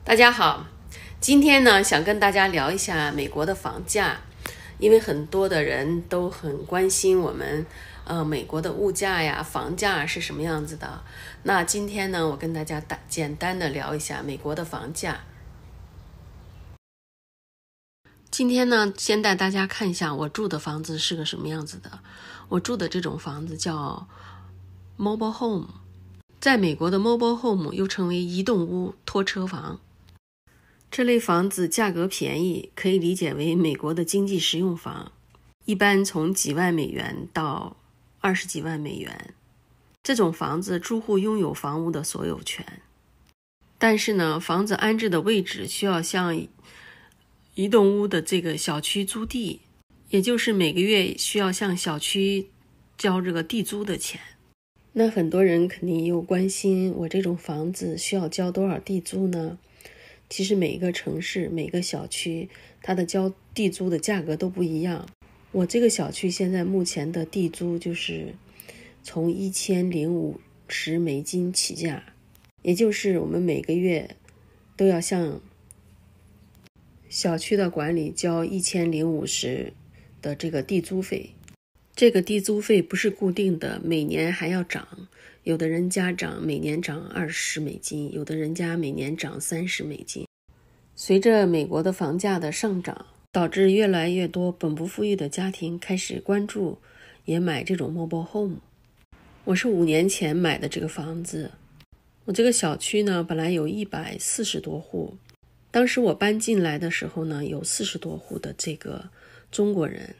大家好，今天呢想跟大家聊一下美国的房价，因为很多的人都很关心我们美国的物价呀、房价是什么样子的。那今天呢，我跟大家简单的聊一下美国的房价。今天呢，先带大家看一下我住的房子是个什么样子的。我住的这种房子叫 mobile home， 在美国的 mobile home 又称为移动屋、拖车房。这类房子价格便宜，可以理解为美国的经济实用房，一般从几万美元到20几万美元。这种房子住户拥有房屋的所有权，但是呢，房子安置的位置需要向移动屋的这个小区租地，也就是每个月需要向小区交这个地租的钱。那很多人肯定又关心，我这种房子需要交多少地租呢？其实每个城市、每个小区，它的交地租的价格都不一样。我这个小区现在目前的地租就是从1050美金起价，也就是我们每个月都要向小区的管理交1050的这个地租费。这个地租费不是固定的，每年还要涨。有的人家涨每年涨20美金，有的人家每年涨30美金。随着美国的房价的上涨，导致越来越多本不富裕的家庭开始关注也买这种 mobile home。 我是5年前买的这个房子。我这个小区呢本来有140多户，当时我搬进来的时候呢有40多户的这个中国人，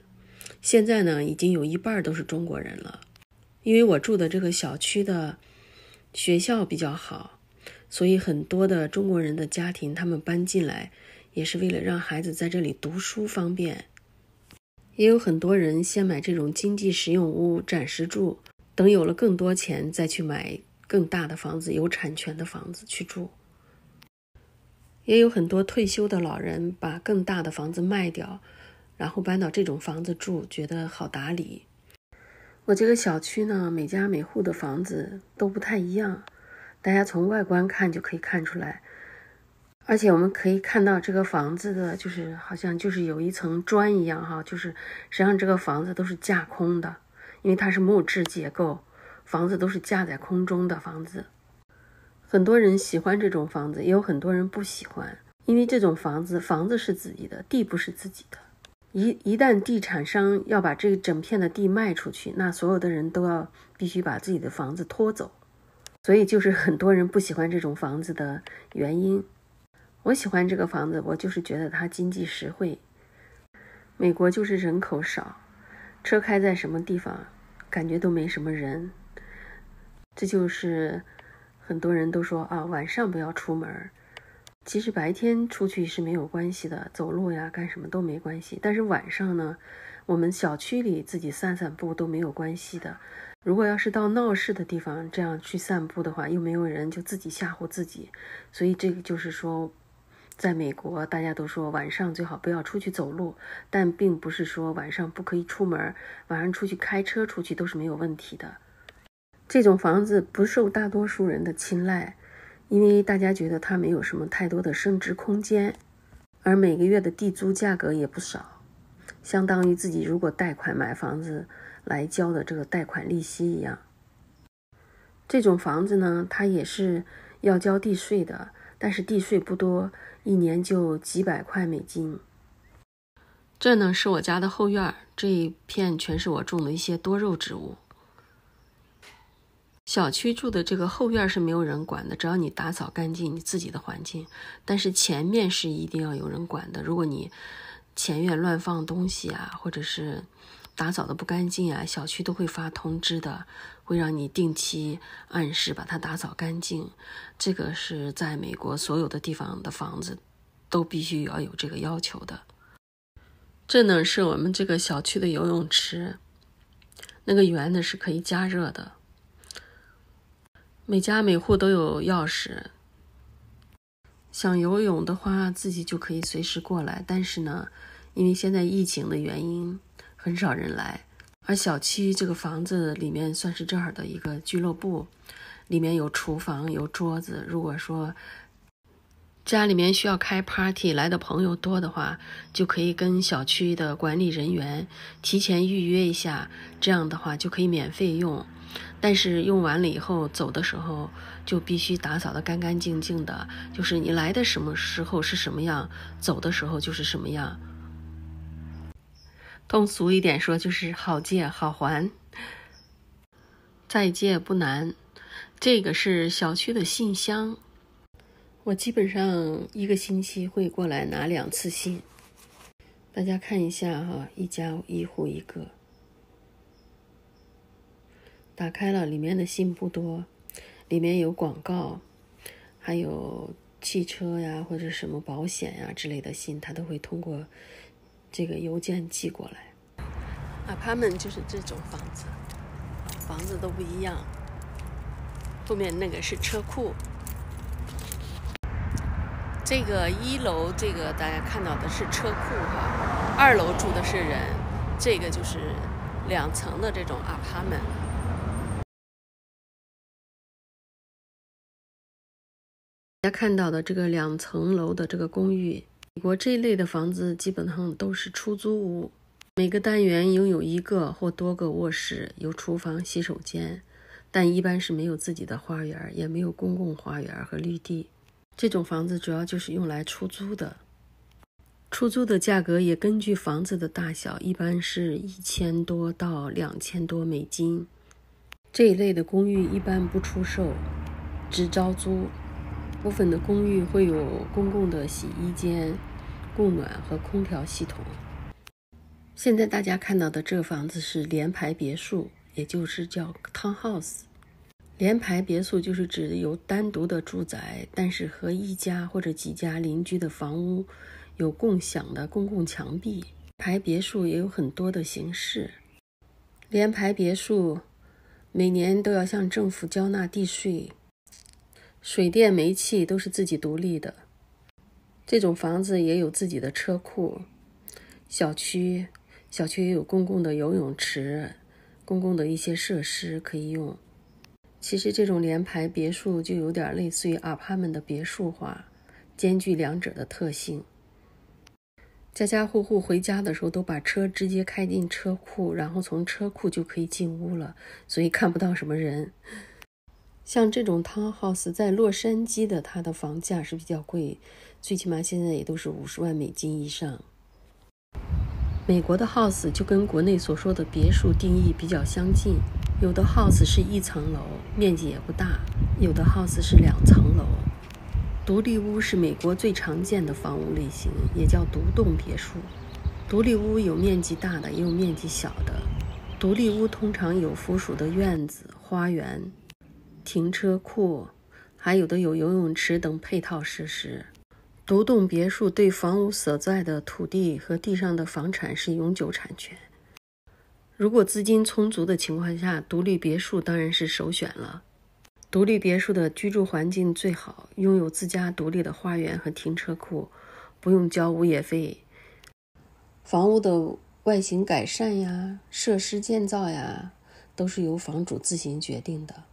现在呢已经有一半都是中国人了。因为我住的这个小区的学校比较好，所以很多的中国人的家庭他们搬进来也是为了让孩子在这里读书方便。也有很多人先买这种经济实用屋暂时住，等有了更多钱再去买更大的房子，有产权的房子去住。也有很多退休的老人把更大的房子卖掉，然后搬到这种房子住，觉得好打理。我这个小区呢，每家每户的房子都不太一样，大家从外观看就可以看出来。而且我们可以看到这个房子的就是好像就是有一层砖一样哈，就是实际上这个房子都是架空的，因为它是木质结构，房子都是架在空中的房子。很多人喜欢这种房子，也有很多人不喜欢，因为这种房子是自己的，地不是自己的。一旦地产商要把这整片的地卖出去，那所有的人都必须把自己的房子拖走，所以就是很多人不喜欢这种房子的原因。我喜欢这个房子，我就是觉得它经济实惠。美国就是人口少，车开在什么地方感觉都没什么人，这就是很多人都说晚上不要出门。其实白天出去是没有关系的，走路呀干什么都没关系，但是晚上呢，我们小区里自己散散步都没有关系的。如果要是到闹市的地方这样去散步的话，又没有人，就自己吓唬自己。所以这个就是说，在美国大家都说晚上最好不要出去走路，但并不是说晚上不可以出门，晚上出去开车出去都是没有问题的。这种房子不受大多数人的青睐，因为大家觉得它没有什么太多的升值空间，而每个月的地租价格也不少，相当于自己如果贷款买房子来交的这个贷款利息一样。这种房子呢，它也是要交地税的，但是地税不多，一年就几百块美金。这呢是我家的后院，这一片全是我种的一些多肉植物。小区住的这个后院是没有人管的，只要你打扫干净你自己的环境，但是前面是一定要有人管的。如果你前院乱放东西啊，或者是打扫的不干净啊，小区都会发通知的，会让你定期按时把它打扫干净。这个是在美国所有的地方的房子都必须要有这个要求的。这呢是我们这个小区的游泳池，那个圆的是可以加热的。每家每户都有钥匙，想游泳的话自己就可以随时过来，但是呢，因为现在疫情的原因很少人来，而小区这个房子里面算是这儿的一个俱乐部，里面有厨房有桌子，如果说家里面需要开 party， 来的朋友多的话，就可以跟小区的管理人员提前预约一下，这样的话就可以免费用。但是用完了以后走的时候就必须打扫得干干净净的，就是你来的什么时候是什么样，走的时候就是什么样。通俗一点说就是好借好还，再借不难。这个是小区的信箱，我基本上1个星期会过来拿2次信。大家看一下哈，一家1户1个。打开了，里面的信不多，里面有广告，还有汽车呀或者什么保险呀之类的信，它都会通过这个邮件寄过来。apartment 就是这种房子，房子都不一样。后面那个是车库。这个1楼这个大家看到的是车库哈，2楼住的是人，这个就是2层的这种 apartment。大家看到的这个2层楼的这个公寓，美国这一类的房子基本上都是出租屋，每个单元拥有1个或多个卧室，有厨房、洗手间，但一般是没有自己的花园，也没有公共花园和绿地。这种房子主要就是用来出租的，出租的价格也根据房子的大小，一般是1000多到2000多美金。这一类的公寓一般不出售，只招租。部分的公寓会有公共的洗衣间、供暖和空调系统。现在大家看到的这个房子是联排别墅，也就是叫 townhouse。 联排别墅就是指有单独的住宅，但是和一家或者几家邻居的房屋有共享的公共墙壁。排别墅也有很多的形式。联排别墅每年都要向政府交纳地税，水电煤气都是自己独立的。这种房子也有自己的车库。小区也有公共的游泳池，公共的一些设施可以用。其实这种联排别墅就有点类似于 apartment 的别墅化，兼具2者的特性。家家户户回家的时候都把车直接开进车库，然后从车库就可以进屋了，所以看不到什么人。像这种 townhouse 在洛杉矶的，它的房价是比较贵，最起码现在也都是50万美金以上。美国的 house 就跟国内所说的别墅定义比较相近，有的 house 是1层楼，面积也不大，有的 house 是2层楼。独立屋是美国最常见的房屋类型，也叫独栋别墅。独立屋有面积大的，也有面积小的。独立屋通常有附属的院子、花园、停车库，还有的有游泳池等配套设施。独栋别墅对房屋所在的土地和地上的房产是永久产权。如果资金充足的情况下，独立别墅当然是首选了。独立别墅的居住环境最好，拥有自家独立的花园和停车库，不用交物业费。房屋的外形改善呀、设施建造呀，都是由房主自行决定的。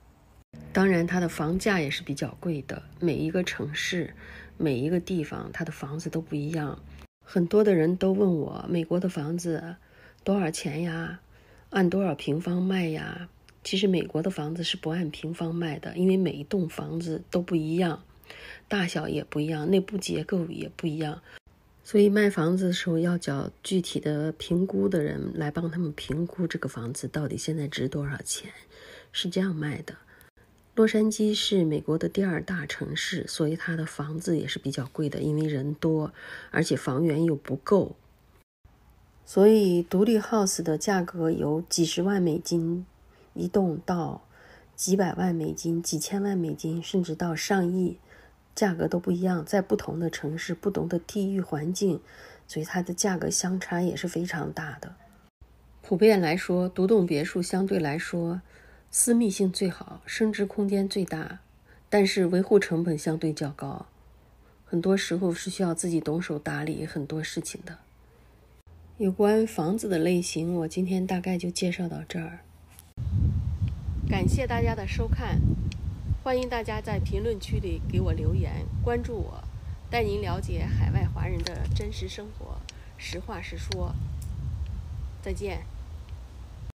当然它的房价也是比较贵的，每一个城市每一个地方它的房子都不一样。很多的人都问我，美国的房子多少钱呀？按多少平方卖呀？其实美国的房子是不按平方卖的，因为每一栋房子都不一样，大小也不一样，内部结构也不一样，所以卖房子的时候要找具体的评估的人来帮他们评估这个房子到底现在值多少钱，是这样卖的。洛杉矶是美国的第2大城市，所以它的房子也是比较贵的，因为人多，而且房源又不够。所以独立 house 的价格由几十万美金一栋到几百万美金、几千万美金，甚至到上亿，价格都不一样，在不同的城市、不同的地域环境，所以它的价格相差也是非常大的。普遍来说，独栋别墅相对来说私密性最好，升值空间最大，但是维护成本相对较高，很多时候是需要自己动手打理很多事情的。有关房子的类型，我今天大概就介绍到这儿。感谢大家的收看，欢迎大家在评论区里给我留言，关注我，带您了解海外华人的真实生活，实话实说。再见。